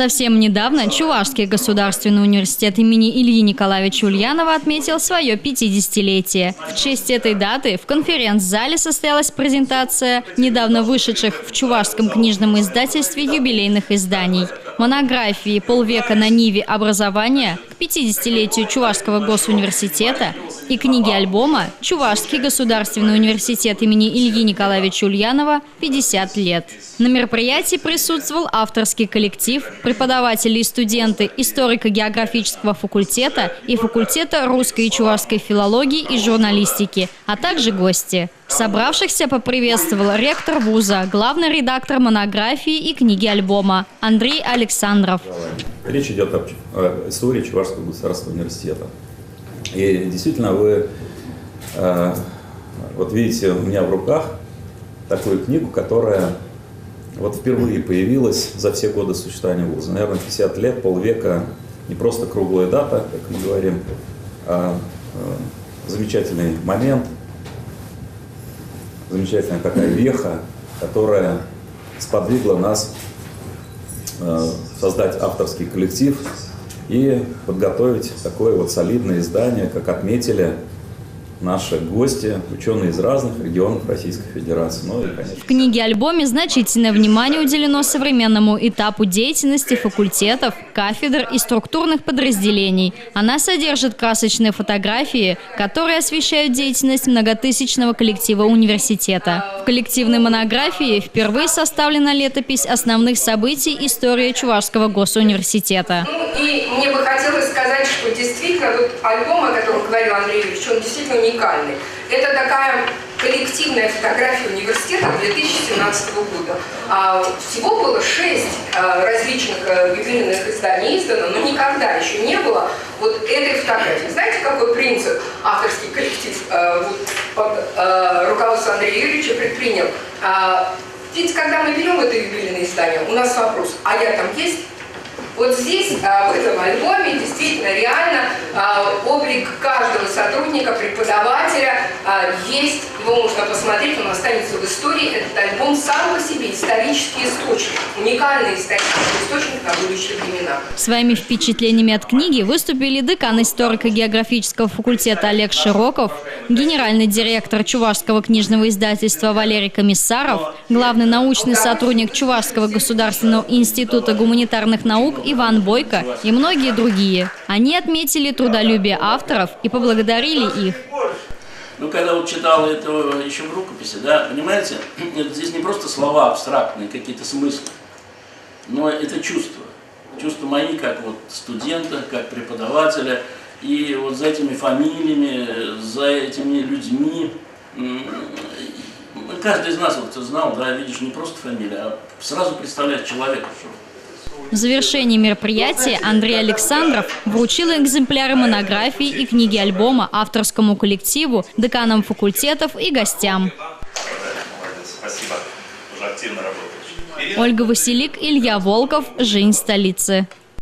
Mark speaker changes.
Speaker 1: Совсем недавно Чувашский государственный университет имени Ильи Николаевича Ульянова отметил свое 50-летие. В честь этой даты в конференц-зале состоялась презентация недавно вышедших в Чувашском книжном издательстве юбилейных изданий. Монографии «Полвека на ниве образования» к 50-летию Чувашского госуниверситета и книги-альбома «Чувашский государственный университет имени Ильи Николаевича Ульянова. 50 лет». На мероприятии присутствовал авторский коллектив, преподаватели и студенты историко-географического факультета и факультета русской и чувашской филологии и журналистики, а также гости. Собравшихся поприветствовал ректор вуза, главный редактор монографии и книги альбома Андрей Александров.
Speaker 2: Речь идет о истории Чувашского государственного университета. И действительно, вы вот видите у меня в руках такую книгу, которая вот впервые появилась за все годы существования вуза. Наверное, 50 лет, полвека, не просто круглая дата, как мы говорим, а замечательный момент, замечательная такая веха, которая сподвигла нас создать авторский коллектив и подготовить такое вот солидное издание, как отметили наши гости, ученые из разных регионов Российской Федерации. Ну и, конечно...
Speaker 1: В книге-альбоме значительное внимание уделено современному этапу деятельности факультетов, кафедр и структурных подразделений. Она содержит красочные фотографии, которые освещают деятельность многотысячного коллектива университета. В коллективной монографии впервые составлена летопись основных событий истории Чувашского госуниверситета.
Speaker 3: И мне бы хотелось сказать, что действительно тот альбом, о котором говорил Андрей Юрьевич, он действительно уникальный. Это такая коллективная фотография университета 2017 года. Всего было 6 различных юбилейных изданий издано, но никогда еще не было вот этой фотографии. Знаете, какой принцип авторский коллектив под руководством Андрея Юрьевича предпринял? Ведь когда мы берем это юбилейное издание, у нас вопрос, а я там есть? Вот здесь, в этом альбоме, действительно, реально облик каждого сотрудника, преподавателя есть. Его можно посмотреть, он останется в истории. Этот альбом сам по себе исторический источник, уникальный исторический источник на будущие времена.
Speaker 1: Своими впечатлениями от книги выступили декан историко-географического факультета Олег Широков, генеральный директор Чувашского книжного издательства Валерий Комиссаров, главный научный сотрудник Чувашского государственного института гуманитарных наук Иван Бойко и многие другие. Они отметили трудолюбие авторов и поблагодарили их.
Speaker 4: Ну, когда вот читал это еще в рукописи, да, понимаете, это здесь не просто слова абстрактные, какие-то смыслы, но это чувства. Чувства мои, как вот студента, как преподавателя, и вот за этими фамилиями, за этими людьми, каждый из нас вот знал, да, видишь, не просто фамилия, а сразу представляешь человека.
Speaker 1: В завершении мероприятия Андрей Александров вручил экземпляры монографии и книги альбома авторскому коллективу, деканам факультетов и гостям.
Speaker 5: Спасибо, уже активно работаешь.
Speaker 1: Ольга Василик, Илья Волков, «Жизнь столицы».